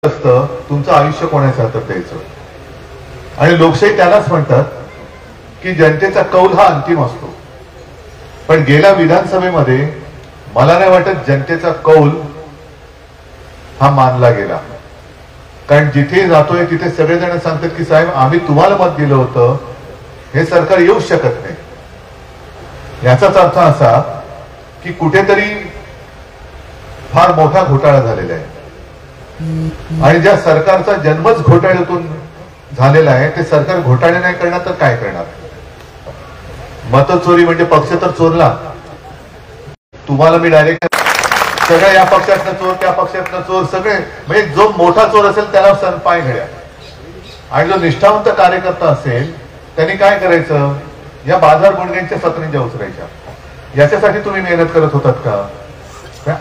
असतं तुमचं आयुष्य कोणाच्या हातात द्यायचं. आणि लोकशाही त्यालाच म्हणतात की जनतेचा कौल हा अंतिम असतो. पण गेल्या विधानसभेमध्ये मला नाही वाटत जनतेचा कौल हा मानला गेला. कारण जिथे जातोय तिथे सगळेजण सांगतात की साहेब आम्ही तुम्हाला मत दिलं होतं, हे सरकार येऊ शकत नाही. याचाच अर्थ असा की कुठेतरी फार मोठा घोटाळा झालेला आहे. आणि ज्या सरकारचा जन्मच घोटाळ्यातून झालेला आहे ते सरकार घोटाळे नाही करणार तर काय करणार. मतचोरी म्हणजे पक्ष तर चोरला, तुम्हाला मी डायरेक्ट सगळ्या या पक्षातनं चोर त्या पक्षातनं चोर सगळे, म्हणजे जो मोठा चोर असेल त्याला पाय घड्या. आणि जो निष्ठावंत कार्यकर्ता असेल त्यांनी काय करायचं, या बाजार गुंड्यांच्या सतरंज्या उचलायच्या. याच्यासाठी तुम्ही मेहनत करत होतात का?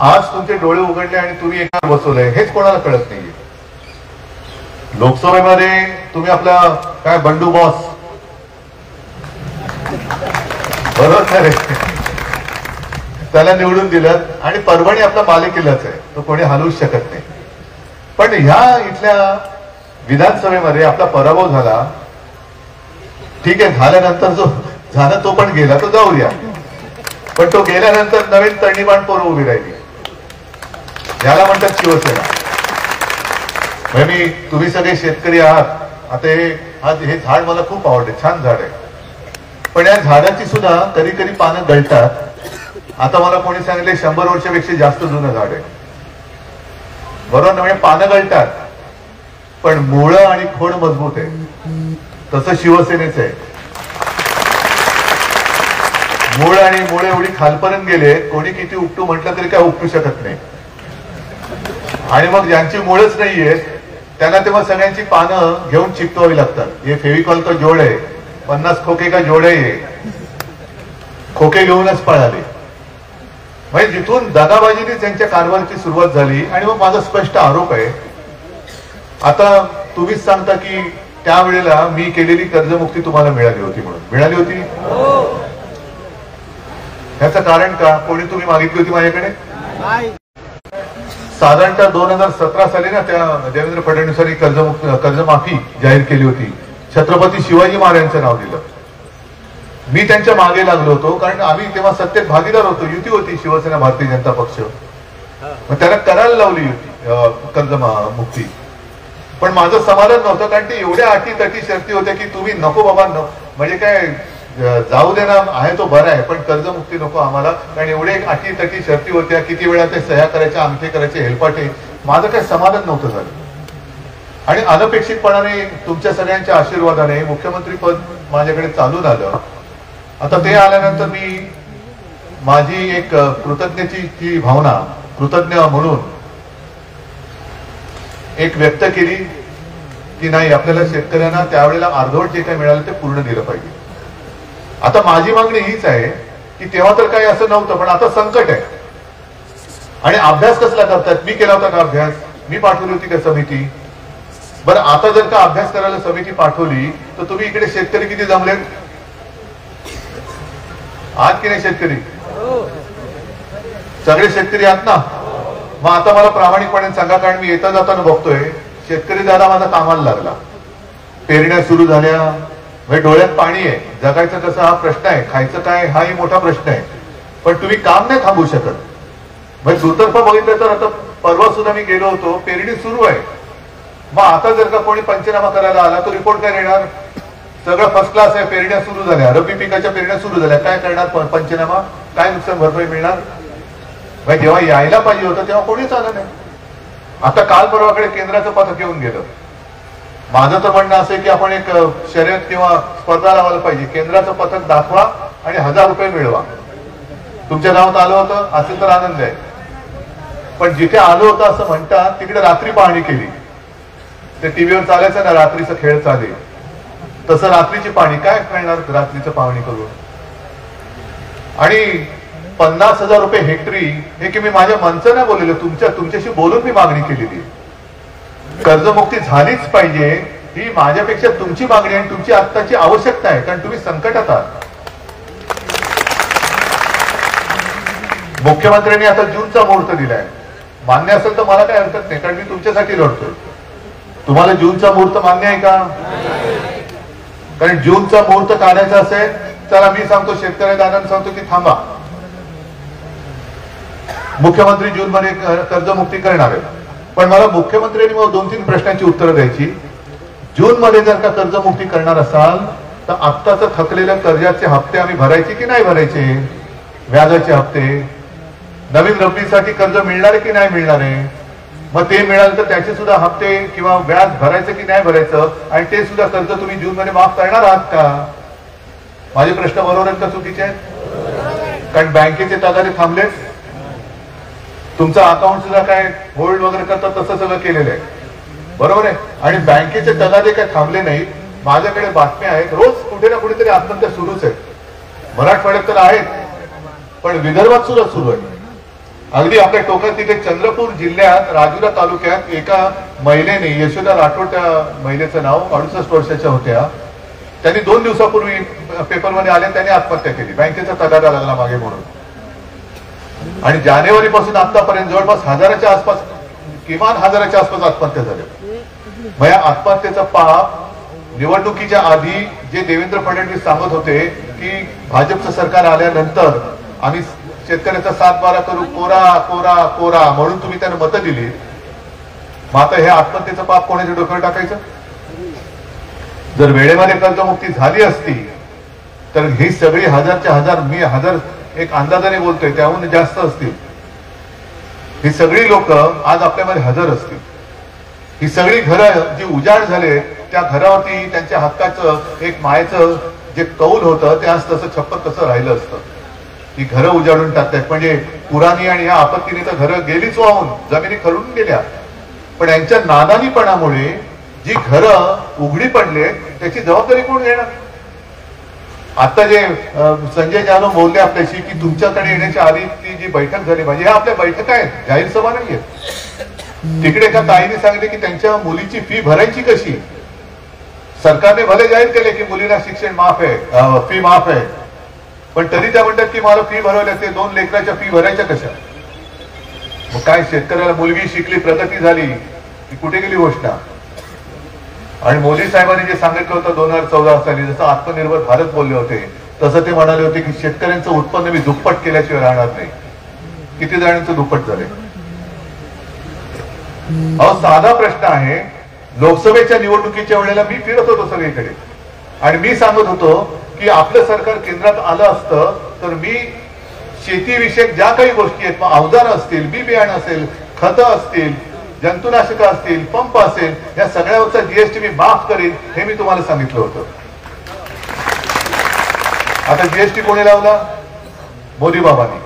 आज तुमचे डोळे उघडले आणि तुम्ही एका बसवलंय हेच कोणाला कळत नाहीये. लोकसभेमध्ये तुम्ही आपला काय बंडू बॉस बरोबर आहे त्याला निवडून दिलं आणि परभणी आपला बालेकिल्लाच आहे, तो कोणी हलवूच शकत नाही. पण ह्या इथल्या विधानसभेमध्ये आपला पराभव झाला, ठीक आहे. झाल्यानंतर जो झाला तो पण गेला, तो जाऊया. पण तो गेल्यानंतर नवीन तरणीबाण पोरं उभी राहिली, याला म्हणतात शिवसेना. म्हणजे तुम्ही सगळे शेतकरी आहात. आता हे झाड मला खूप आवडते, छान झाड आहे. पण या झाडाची सुद्धा कधी कधी पानं गळतात. आता मला कोणी सांगितले 100 वर्षापेक्षा जास्त जुनं झाड आहे, बरोबर ना. म्हणजे पानं गळतात पण मुळं आणि खोड मजबूत आहे. तसं शिवसेनेचं आहे. मूळ आणि मुळे एवढी खालपर्यंत गेले, कोणी किती उपटू म्हटलं तरी काय उपटू शकत नाही. आणि मग ज्यांची मुळच नाहीये त्यांना तेव्हा सगळ्यांची पानं घेऊन चिकटवावी लागतात. हे फेविकॉल का जोड आहे, 50 खोके का जोड आहे, खोके घेऊनच पळाले. म्हणजे जिथून दगाबाजीने त्यांच्या कारभाराची सुरुवात झाली. आणि मग माझा स्पष्ट आरोप आहे, आता तुम्हीच सांगता की त्यावेळेला मी केलेली कर्जमुक्ती तुम्हाला मिळाली होती म्हणून. मिळाली होती ह्याचं कारण का? कोणी तुम्ही मागितली होती माझ्याकडे? साधारणतः 2017 साली ना त्या देवेंद्र फडणवीसांनी कर्जमाफी जाहीर केली होती. छत्रपती शिवाजी महाराजांचं नाव दिलं. मी त्यांच्या मागे लागलो होतो कारण आम्ही तेव्हा सत्तेत भागीदार होतो. युती होती शिवसेना भारतीय जनता पक्ष. मग त्याला करायला लावली होती कर्जमुक्ती. पण माझं समाधान नव्हतं कारण ते एवढ्या अटी तटी शर्ती होत्या की तुम्ही नको बाबा, म्हणजे काय जाऊ दे ना, आहे तो बरा आहे पण कर्जमुक्ती नको आम्हाला. कारण एवढे अटी तटी शर्ती होत्या, किती वेळा ते सह्या करायच्या, आमचे करायचे, हेलपाटे. माझं काही समाधान नव्हतं झालं. आणि अनपेक्षितपणाने तुमच्या सगळ्यांच्या आशीर्वादाने मुख्यमंत्री पद माझ्याकडे चालून आलं. आता ते आल्यानंतर मी माझी एक कृतज्ञतेची भावना, कृतज्ञ म्हणून एक व्यक्त केली की नाही, आपल्याला शेतकऱ्यांना त्यावेळेला अर्धवट जे काही मिळालं ते पूर्ण दिलं पाहिजे. आता माझी मागणी हीच आहे की तेव्हा तर काही असं नव्हतं, पण आता संकट आहे. आणि अभ्यास कसला करतात? मी केला होता का अभ्यास? मी पाठवली होती का समिती? बरं, आता जर का अभ्यास करायला समिती पाठवली तर तुम्ही इकडे शेतकरी किती जमले आहात की नाही? शेतकरी सगळे शेतकरी आहात ना. मग आता मला प्रामाणिकपणे सांगा, कारण मी येता जाताना बघतोय शेतकरी दादा माझा कामाला लागला. पेरण्या सुरू झाल्या, म्हणजे डोळ्यात पाणी आहे. जगायचं कसं हा प्रश्न आहे, खायचं काय हाही मोठा प्रश्न आहे. पण तुम्ही काम नाही थांबवू शकत. म्हणजे दुतर्फा बघितलं तर आता परवा सुद्धा मी गेलो होतो, पेरणी सुरू आहे. मग आता जर का कोणी पंचनामा करायला आला तो रिपोर्ट काय देणार? सगळं फर्स्ट क्लास आहे, पेरण्या सुरू झाल्या, रब्बी पिकाच्या पेरण्या सुरू झाल्या, काय करणार पंचनामा? काय नुकसान भरपाई मिळणार? म्हणजे जेव्हा यायला पाहिजे होतं तेव्हा कोणीच आलं नाही. आता काल परवाकडे केंद्राचं पथक येऊन गेलं. माझं तर म्हणणं असं आहे की आपण एक शर्यत किंवा स्पर्धा लावायला पाहिजे. केंद्राचं पथक दाखवा आणि 1000 रुपये मिळवा. तुमच्या गावात आलं होतं असेल तर आनंद आहे. पण जिथे आलं होतं असं म्हणतात तिकडे रात्री पाहणी केली. ते टीव्हीवर चालायचं ना, रात्रीचा खेळ चालेल तसं रात्रीची पाहणी. काय करणार रात्रीचं पाहणी करून? आणि 50,000 रुपये हेक्टरी, हे की मी माझ्या मनचं नाही बोललेलं, तुमच्याशी बोलून मी मागणी केलेली. कर्जमुक्ती झालीच पाहिजे ही माझ्यापेक्षा तुमची मागणी आणि तुमची आत्ताची आवश्यकता आहे. कारण तुम्ही संकटात आहात. मुख्यमंत्र्यांनी आता जूनचा मुहूर्त दिलाय. मान्य असेल तर मला काही हरकत नाही, कारण मी तुमच्यासाठी लढतोय. तुम्हाला जूनचा मुहूर्त मान्य आहे का? कारण जूनचा मुहूर्त काढायचा असेल तर मी सांगतो, शेतकरी दादांना सांगतो की थांबा, मुख्यमंत्री जून मध्ये कर्जमुक्ती करणार आहे. पण मला मुख्यमंत्र्यांनी मग 2-3 प्रश्नांची उत्तरं द्यायची. जून मध्ये जर का कर्जमुक्ती करणार असाल तर आत्ताच थकलेल्या कर्जाचे हप्ते आम्ही भरायचे की नाही भरायचे? व्याजाचे हप्ते नवीन रब्बीसाठी कर्ज मिळणार आहे की नाही मिळणार आहे? मग ते मिळालं तर त्याचे सुद्धा हप्ते किंवा व्याज भरायचं की नाही भरायचं? आणि ते सुद्धा कर्ज तुम्ही जून मध्ये माफ करणार आहात का? माझे प्रश्न बरोबर आहेत का चुकीचे आहेत? कारण बँकेचे तगारे थांबलेत, तुमचं अकाउंट सुद्धा काय होल्ड वगैरे करतात तसं सगळं केलेलं आहे, बरोबर आहे. आणि बँकेचे तगादे काय थांबले नाही. माझ्याकडे बातम्या आहेत, रोज कुठे ना कुठेतरी आत्महत्या सुरूच आहे. मराठवाड्यात तर आहेत, पण विदर्भात सुद्धा सुरू आहे. अगदी आपल्या टोकात तिथे चंद्रपूर जिल्ह्यात राजुरा तालुक्यात एका महिलेने, यशोदा राठोड त्या महिलेचं नाव, 68 वर्षाच्या होत्या, त्यांनी 2 दिवसापूर्वी पेपरमध्ये आले, त्यांनी आत्महत्या केली. बँकेचा तगादा लागला मागे म्हणून. आणि जानेवारी पासून आतापर्यंत जवळपास 1000च्या आसपास, किमान 1000च्या आसपास आत्महत्या झाल्या. मग या आत्महत्येचा पाप निवडणुकीच्या आधी जे देवेंद्र फडणवीस सांगत होते की भाजपचं सरकार आल्यानंतर आम्ही शेतकऱ्याचा 7-12 करू, कोरा कोरा कोरा म्हणून तुम्ही त्यांना मतं दिली. मग आता हे आत्महत्येचं पाप कोणाच्या डोक्यावर टाकायचं? जर वेळेमध्ये कर्जमुक्ती झाली असती तर ही सगळी 1000च्या 1000, मी 1000 एक अंदाजाने बोलतोय, त्याहून जास्त असतील. ही सगळी लोक आज आपल्यामध्ये हजर असतील. ही सगळी घरं जी उजाड झाले, त्या घरावरती त्यांच्या हक्काचं एक मायेचं जे कौल होतं ते आज तसं छप्पर कसं राहिलं असतं. ही घरं उजाडून टाकतात. म्हणजे पुराणी आणि या आपत्तीने तर घरं गेलीच वाहून, जमिनी खरडून गेल्या. पण यांच्या नादानीपणामुळे जी घरं उघडी पडले त्याची जबाबदारी कोण घेणार? आता जे संजय जाधव बोलले आपल्याशी की तुमच्याकडे येण्याच्या आधी ती जी बैठक झाली, म्हणजे ह्या आपल्या बैठका आहेत, जाहीर सभा नाहीये. तिकडे एका ताईने सांगितले की त्यांच्या मुलीची फी भरायची कशी. सरकारने भले जाहीर केले की मुलीला शिक्षण माफ आहे, फी माफ आहे, पण तरी त्या म्हणतात की मला फी भरावी लागते. 2 लेकराच्या फी भरायच्या कशा? मग काय शेतकऱ्याला मुलगी शिकली, प्रगती झाली, ती कुठे गेली घोषणा? आणि मोदी साहेबांनी जे सांगितलं होतं 2014 साली, जसं आत्मनिर्भर भारत बोलले होते, तसं ते म्हणाले होते की शेतकऱ्यांचं उत्पन्न मी दुप्पट केल्याशिवाय राहणार नाही. किती जणांचं दुप्पट झाले? अहो साधा प्रश्न आहे. लोकसभेच्या निवडणुकीच्या वेळेला मी फिरत होतो सगळीकडे आणि मी सांगत होतो की आपलं सरकार केंद्रात आलं असतं तर मी शेतीविषयक ज्या काही गोष्टी आहेत, मग अवजारं असतील, बी बियाणं असेल, खतं असतील, जंतुनाशक असतील, पंप असेल, या सगळ्यावरचा जीएसटी मी माफ करीन, हे मी तुम्हाला सांगितलं होतं. आता जीएसटी कोणी लावला? मोदी बाबांनी.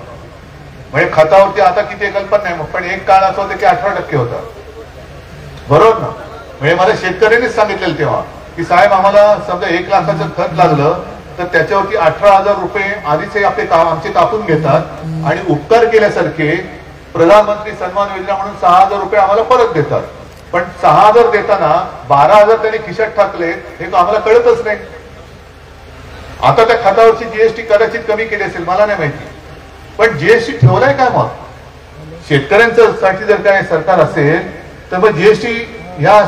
म्हणजे खतावरती आता किती कल्पना नाही, पण एक काळ असं होतं की 18% होता, बरोबर ना? म्हणजे मला शेतकऱ्यांनीच सांगितलेलं तेव्हा की साहेब आम्हाला समजा 1 लाखाचं खत लागलं तर त्याच्यावरती 18,000 रुपये आधीचे आपले आमचे कापून घेतात आणि उपकार केल्यासारखे प्रधानमंत्री सन्मान योजना म्हणून 6,000 रुपये आम्हाला परत देतात. पण 6,000 देताना 12,000 त्यांनी खिशात टाकले, हे आम्हाला कळतच नाही. आता त्या खतावरची जीएसटी कदाचित कमी केली असेल, मला नाही माहिती, पण जीएसटी ठेवलाय काय? मग शेतकऱ्यांचं साठी जर काय सरकार असेल तर मग जीएसटी ह्या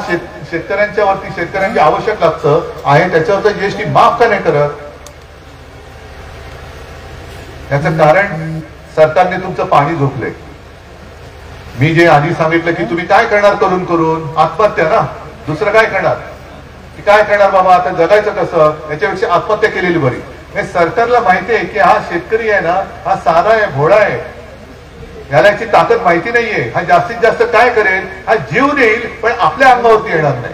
शेतकऱ्यांच्या वरती, शेतकऱ्यांची आवश्यक लागतं आहे त्याच्यावरचा जीएसटी माफ का नाही करत? याचं कारण सरकारने तुमचं पाणी झोपलंय. मी जे आधी सांगितलं की तुम्ही काय करणार करून करून? आत्महत्या ना, दुसरं काय करणार? काय करणार बाबा, आता जगायचं कसं? याच्यापेक्षा आत्महत्या केलेली बरी. हे सरकारला माहिती आहे की हा शेतकरी आहे ना, हा साधा आहे, भोळा आहे, याला याची ताकद माहिती नाहीये. हा जास्तीत जास्त काय करेल? हा जीव देईल, पण आपल्या अंगावरती येणार नाही.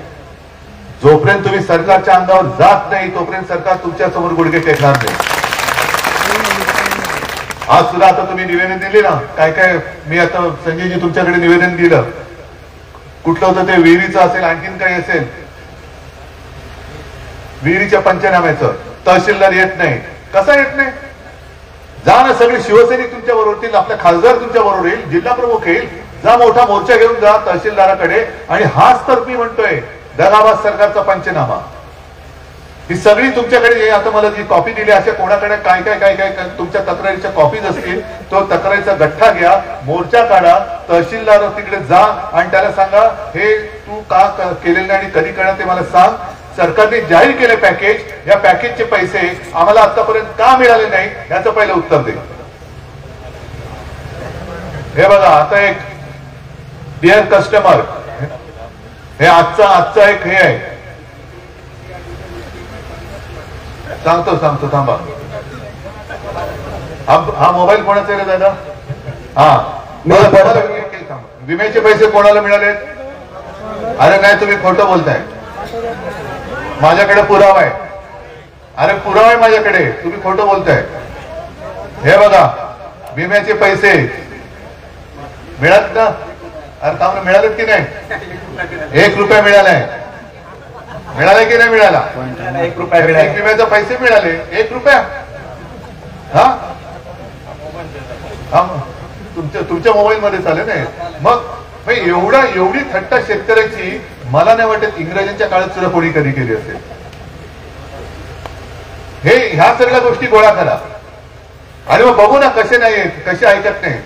जोपर्यंत तुम्ही सरकारच्या अंगावर जात नाही तोपर्यंत सरकार तुमच्या समोर गुडघे टेकणार नाही. आज सुद्धा आता तुम्ही निवेदन दिले ना, काय काय, मी आता संजयजी तुमच्याकडे निवेदन दिलं, कुठलं होतं ते? विहिरीचं असेल, आणखीन काही असेल, विहिरीच्या पंचनाम्याचं. तहसीलदार येत नाही. कसा येत नाही? जा ना, सगळे शिवसैनिक तुमच्या बरोबर येईल, आपल्या खासदार तुमच्या बरोबर येईल, जिल्हा प्रमुख येईल, जा मोठा मोर्चा घेऊन जा तहसीलदाराकडे. आणि हाच तर मी म्हणतोय दगाबाज सरकारचा पंचनामा. ही सगळी तुमच्याकडे आता मला जी कॉपी दिली अशा कोणाकडे काय काय काय काय तुमच्या तक्रारीच्या कॉपीज असतील, तो तक्रारीचा गठ्ठा घ्या, मोर्चा काढा, तहसीलदार तिकडे जा आणि त्याला सांगा हे तू का केलेलं नाही आणि कधी करणार ते मला सांग. सरकारने जाहीर केले पॅकेज, या पॅकेजचे पैसे आम्हाला आतापर्यंत का मिळाले नाही याचं पहिलं उत्तर दे. हे बघा आता एक डिअर कस्टमर, हे आजचा एक हे आहे, सांगतो थांबा. हा मोबाईल कोणाचा आहे दादा? हा, विम्याचे पैसे कोणाला मिळाले? अरे नाही, तुम्ही खोटं बोलताय. माझ्याकडे पुरावा आहे. अरे पुरावा आहे माझ्याकडे, तुम्ही खोटं बोलताय. हे बघा विम्याचे पैसे मिळत ना? अरे काम मिळालेत की नाही? 1 रुपया मिळालाय. मिळालाय की नाही मिळाला? 1 रुपया मिळाला. विम्याचे पैसे मिळाले 1 रुपया. हा तुमच्या मोबाईल मध्ये चालेल नाही. मग एवढी थट्टा शेतकऱ्याची मला नाही वाटत इंग्रजांच्या काळात सुद्धा कोणी कधी केली असेल. ह्या सगळ्या गोष्टी गोळा करा आणि मग बघू ना कसे नाही, कसे ऐकत नाही.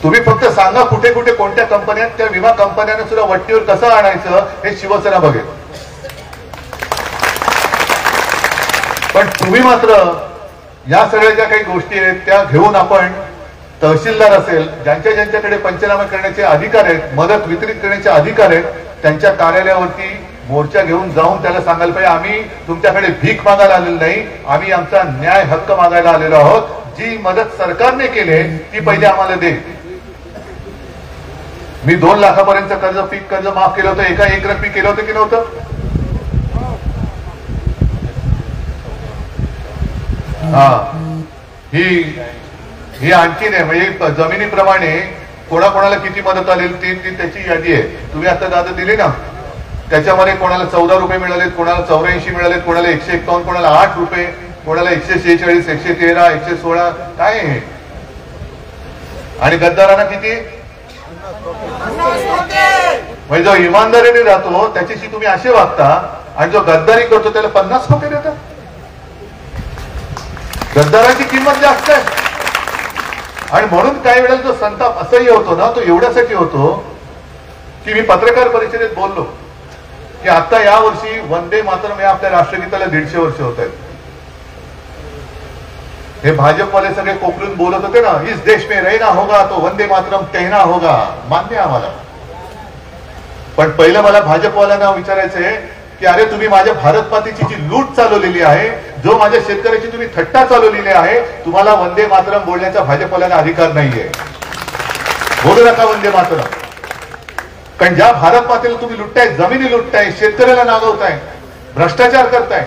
तुम्ही फक्त सांगा कुठे कुठे कोणत्या कंपन्यात, त्या विमा कंपन्यांना सुद्धा वट्टीवर कसं आणायचं हे शिवसेना बघेल. पण तुम्ही मात्र या सगळ्या ज्या काही गोष्टी आहेत त्या घेऊन आपण तहसीलदार असेल, ज्यांच्याकडे पंचनामा करण्याचे अधिकार आहेत, मदत वितरित करण्याचे अधिकार आहेत, त्यांच्या कार्यालयावरती मोर्चा घेऊन जाऊन त्याला सांगायला पाहिजे आम्ही तुमच्याकडे भीक मागायला आलेलो नाही, आम्ही आमचा न्याय हक्क मागायला आलेलो आहोत. जी मदत सरकारने केली ती पहिले आम्हाला दे. मी 2 लाखापर्यंत कर्ज, पीक कर्ज माफ केलं होतं, एका एकरकमी केलं होतं की नव्हतं? हा, ही आणखीन आहे. म्हणजे जमिनीप्रमाणे कोणाकोणाला किती मदत आलेली ती त्याची यादी आहे. तुम्ही आता दादा दिली ना, त्याच्यामध्ये कोणाला 14 रुपये मिळालेत, कोणाला 84 मिळालेत, कोणाला 151, कोणाला 8 रुपये, कोणाला 146, 113, 116, काय आहे? आणि गद्दारांना किती? म्हणजे जो इमानदारीने राहतो त्याच्याशी तुम्ही असे वागता आणि जो गद्दारी करतो त्याला 50 रुपये देतात. गद्दाराची किंमत जास्त आहे. आणि म्हणून काही वेळेला जो संताप असह्य होतो ना, तो एवढ्यासाठी होतो की मी पत्रकार परिषदेत बोललो की आता या वर्षी वंदे मातरम या आपल्या राष्ट्रगीताला 150 वर्ष होत आहेत. हे भाजपवाले सगळे कोकलून बोलत होते ना, इस देश में रहना होगा तो वंदे मातरम कहना होगा. मान्य आम्हाला. पण पहिलं मला भाजपवाल्यांना विचारायचंय की अरे तुम्ही माझ्या भारत मातेची जी लूट चालवलेली आहे, जो माझ्या शेतकऱ्याची तुम्ही थट्टा चालवलेली आहे, तुम्हाला वंदे मातरम बोलण्याचा भाजपवाल्यांना अधिकार नाहीये. बोलू नका वंदे मातरम. कारण ज्या भारत मातेला तुम्ही लुटताय, जमिनी लुटताय, शेतकऱ्याला नागवताय, भ्रष्टाचार करताय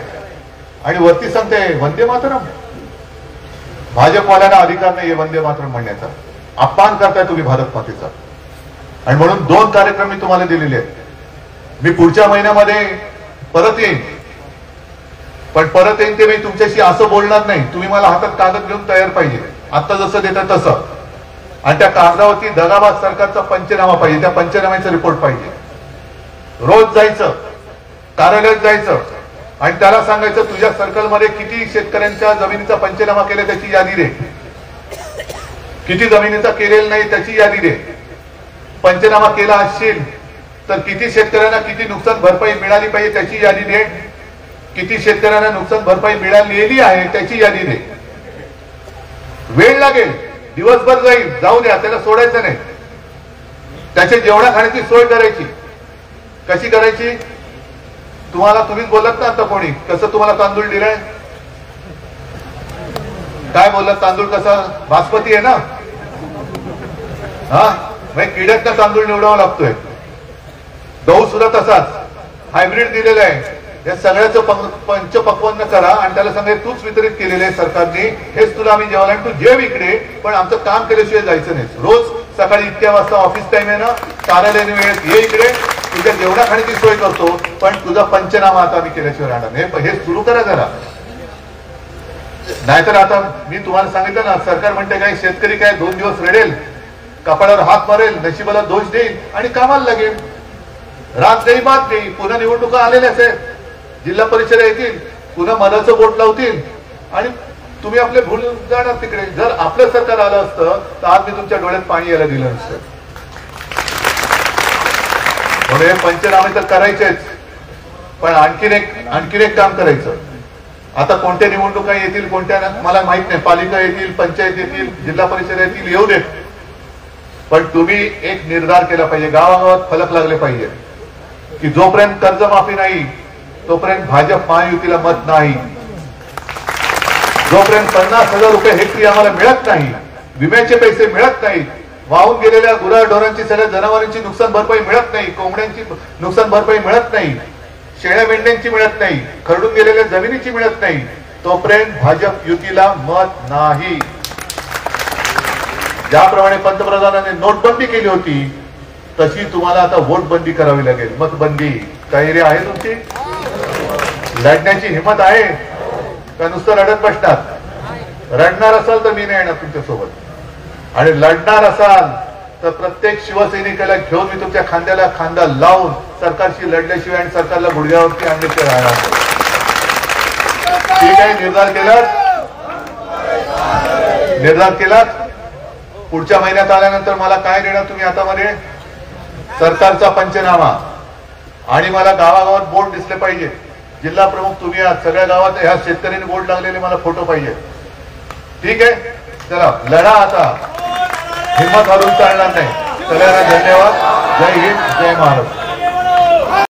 आणि वरती सांगताय वंदे मातरम. भाजपवाल्यांना अधिकार नाहीये वंदे मातरम म्हणण्याचा. अपमान करताय तुम्ही भारत मातेचा. आणि म्हणून 2 कार्यक्रम मी तुम्हाला दिलेले आहेत. मी पुढच्या महिन्यामध्ये परत येईन, पण परत येईन ते मी तुमच्याशी असं बोलणार नाही. तुम्ही मला हातात कागद घेऊन तयार पाहिजे, आता जसं देतात तसं. आणि त्या कागदावरती दगाबाज सरकारचा पंचनामा पाहिजे, त्या पंचनाम्याचा रिपोर्ट पाहिजे. रोज जायचं, कार्यालयात जायचं आणि त्याला सांगायचं तुझ्या सर्कलमध्ये किती शेतकऱ्यांच्या जमिनीचा पंचनामा केला त्याची यादी दे, किती जमिनीचा केलेला नाही त्याची यादी दे. पंचनामा केला असशील तर किती शेतकऱ्यांना किती नुकसान भरपाई मिळाली पाहिजे त्याची यादी दे, किती शेतकऱ्यांना नुकसान भरपाई मिळालेली आहे त्याची यादी दे. वेळ लागेल, दिवसभर जाईल, जाऊ द्या, त्याला सोडायचं नाही. त्याच्या जेवणा खाण्याची सोय करायची. कशी करायची? तुम्हीच बोलत ना आता कोणी कसं तुम्हाला तांदूळ दिलाय, काय बोलत? तांदूळ कसा बासमती आहे ना, हा किड्यातला तांदूळ निवडावा लागतोय. गहू सुद्धा तसाच हायब्रिड दिलेला आहे. या सगळ्याचं पंचपक्वान्न करा आणि त्याला सांगायचं तूच वितरित केलेले आहे सरकारने, हेच तुला आम्ही जेवला आणि तू जेव इकडे, पण आमचं काम केल्याशिवाय जायचं नाही. रोज सकाळी इतक्या वाजता ऑफिस टाइम आहे ना, कार्यालयाने वेळेत ये इकडे, तुझ्या जेवणा खाण्याची सोय करतो, पण तुझा पंचनामा आता आम्ही केल्याशिवाय राहणार नाही. हे सुरू करा जरा. नाहीतर आता मी तुम्हाला सांगितलं ना, सरकार म्हणते काय शेतकरी काय 2 दिवस रडेल, कपाळावर हात मारेल, नशिबाला दोष देईल आणि कामाला लागेल. रात नाही बात नाही, पुन्हा निवडणुका आलेल्याच आहेत. जिल्हा परिषद येतील, पुन्हा मनाचं बोट लावतील आणि तुम्ही आपले भूल जाणार तिकडे. जर आपलं सरकार आलं असतं तर आज मी तुमच्या डोळ्यात पाणी यायला दिलं नसतं. म्हणून हे पंचनामे तर करायचेच, पण आणखीन एक काम करायचं. आता कोणत्या निवडणुका येतील, कोणत्या मला माहित नाही, पालिका येतील, पंचायत येतील, जिल्हा परिषद येतील, येऊ देत. पण तुम्ही एक निर्धार केला पाहिजे, गावागावात फलक लागले पाहिजे की जोपर्यंत कर्जमाफी नाही तोपर्यंत भाजप महायुतीला मत नाही. जोपर्यंत 50,000 रुपये हेक्टरी आम्हाला मिळत नाही, विम्याचे पैसे मिळत नाहीत, वाहून गेलेल्या गुराढोरांची, सगळ्या जनावरांची नुकसान भरपाई मिळत नाही, कोंबड्यांची नुकसान भरपाई मिळत नाही, शेळ्या मेंढ्यांची मिळत नाही, खरडून गेलेल्या जमिनीची मिळत नाही, तोपर्यंत भाजप युतीला मत नाही. ज्याप्रमाणे पंतप्रधानांनी नोटबंदी केली होती तशी तुम्हाला आता वोटबंदी करावी लागेल, मतबंदी. तयारी आहे तुमची? लढण्याची हिंमत आहे का नुसतं रडत बसणार? रडणार असाल तर मी नाही येणार तुमच्यासोबत, आणि लढणार असाल तर प्रत्येक शिवसैनिकाला घेऊन मी तुमच्या खांद्याला खांदा लावून सरकारशी लढल्याशिवाय आणि सरकारला गुडघ्यावरती आणल्याशिवाय राहणार. ठीक आहे, निर्धार केलात. पुढच्या महिन्यात आल्यानंतर मला काय देणार तुम्ही हातामध्ये? सरकारचा पंचनामा, आणि मला गावागावात बोर्ड दिसले पाहिजे. जिल्हा प्रमुख तुम्ही आहात, सगळ्या गावात ह्या शेतकऱ्यांनी बोर्ड लागलेले मला फोटो पाहिजे. ठीक आहे, चला लढा आता, हिंमत हरून चालणार नाही. सगळ्यांना धन्यवाद. जय हिंद, जय महाराष्ट्र.